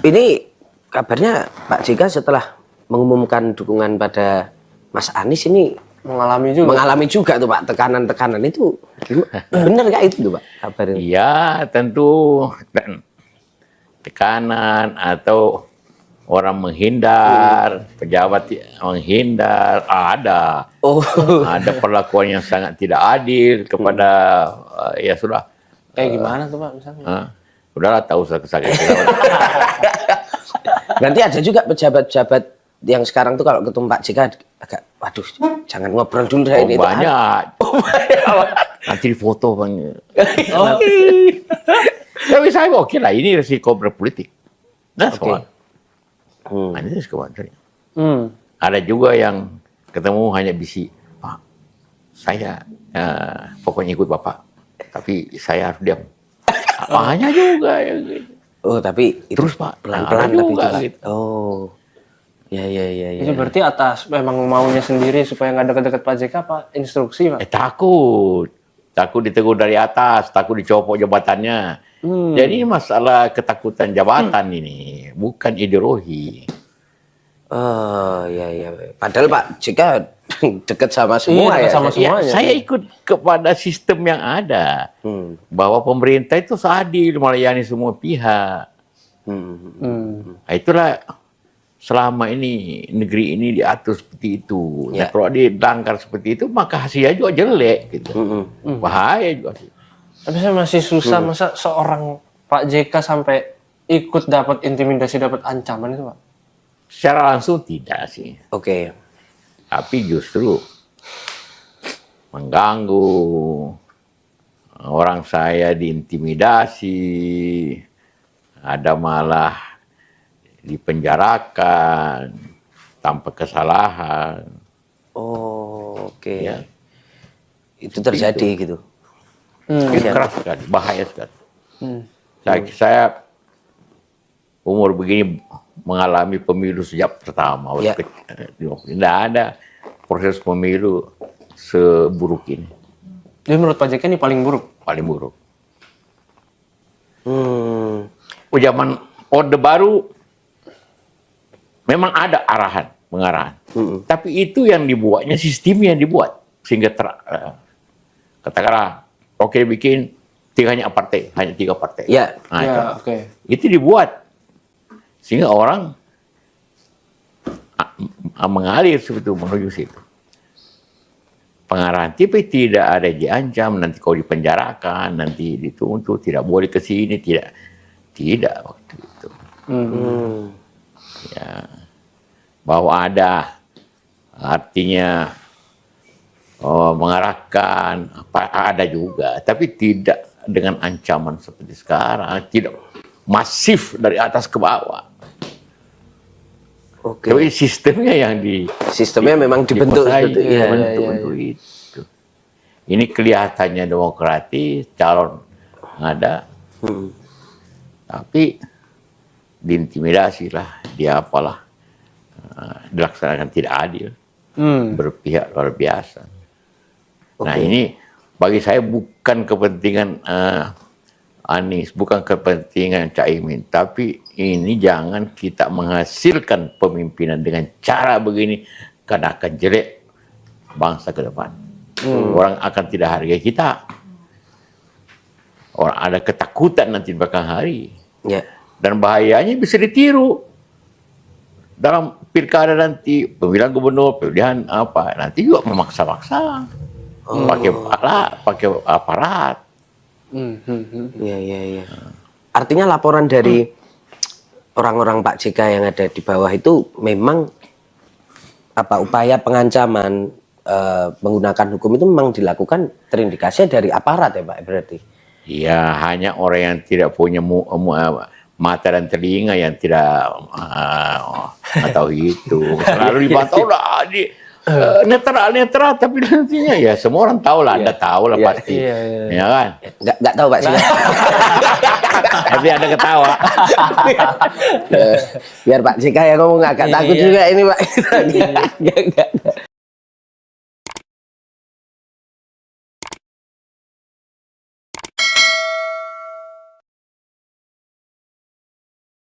Ini kabarnya Pak JK setelah mengumumkan dukungan pada Mas Anies ini mengalami juga tuh Pak tekanan-tekanan itu. Bener nggak itu tuh Pak kabarnya? Iya, tentu tekanan atau orang menghindar, pejabat menghindar, ada. Ada perlakuan yang sangat tidak adil kepada ya sudah. Kayak gimana tuh Pak misalnya? Udahlah tahu sakit. Berarti ada juga pejabat-pejabat yang sekarang tuh kalau ketemu Pak JK agak, waduh, jangan ngobrol dulu deh ini. Banyak. Nanti difoto Bang. Tapi saya oke lah, ini resiko berpolitik. Nah, soal. Ini resiko berpolitik. Ada juga yang ketemu hanya bisi, Pak, saya pokoknya ikut Bapak, tapi saya harus diam. Hanya juga ya gitu. Oh, tapi terus Pak pelan-pelan tapi juga, itu, gitu. Oh. Ya. Itu berarti atas memang maunya sendiri supaya nggak deket-deket Pak JK apa instruksi Pak? Takut ditegur dari atas, takut dicopot jabatannya. Jadi masalah ketakutan jabatan ini bukan ideologi. Oh, ya. Padahal Pak JK dekat sama semua ya. Sama semuanya. Saya ikut kepada sistem yang ada. Bahwa pemerintah itu adil melayani semua pihak. Nah, itulah selama ini negeri ini diatur seperti itu. Ya. Nah, kalau dilanggar seperti itu maka hasilnya juga jelek gitu. Bahaya juga sih. Tapi saya masih susah masa seorang Pak JK sampai ikut dapat intimidasi, dapat ancaman itu Pak? Secara langsung tidak sih. Oke. Tapi justru mengganggu, orang saya diintimidasi, ada malah dipenjarakan tanpa kesalahan. Oh, oke. Ya. Itu terjadi gitu. Itu keras sekali, bahaya sekali. Saya umur begini mengalami pemilu sejak pertama. Ya. Tidak ada proses pemilu seburuk ini. Jadi menurut Pak JK ini paling buruk? Paling buruk. Zaman Orde Baru memang ada pengarahan. Tapi itu yang dibuatnya, sistemnya yang dibuat. Sehingga katakanlah, oke bikin hanya tiga partai. Ya. Nah, Oke. itu dibuat. Sehingga orang mengalir sebetulnya menuju situ. Pengarahan tapi tidak ada diancam, nanti kau dipenjarakan, nanti dituntut, tidak boleh ke sini, tidak waktu itu. Ya, bahwa ada artinya mengarahkan ada juga, tapi tidak dengan ancaman seperti sekarang, tidak masif dari atas ke bawah. Oke. Tapi sistemnya Sistemnya memang dibentuk seperti itu. Ini kelihatannya demokratis, calon ada, tapi diintimidasi lah, dilaksanakan tidak adil, berpihak luar biasa. Nah ini bagi saya bukan kepentingan Anies, bukan kepentingan Caimin, tapi ini jangan kita menghasilkan pemimpinan dengan cara begini, karena akan jelek bangsa ke depan. Orang akan tidak hargai kita. Orang ada ketakutan nanti di belakang hari. Ya. Dan bahayanya bisa ditiru. Dalam pilkada nanti, pemilihan gubernur, pemilihan apa, nanti juga memaksa-maksa. Pakai aparat. Iya. Artinya laporan dari orang-orang Pak JK yang ada di bawah itu memang upaya pengancaman menggunakan hukum itu memang dilakukan terindikasi dari aparat ya Pak berarti? Iya, hanya orang yang tidak punya mata dan telinga yang tidak tahu itu. Selalu dipantau lah netral, tapi nantinya ya semua orang tahu lah, Anda tahu lah pasti, ya kan? Nggak tahu Pak sih. Tapi ada ketawa. Biar Pak JK ya ngomong agak takut juga ini Pak.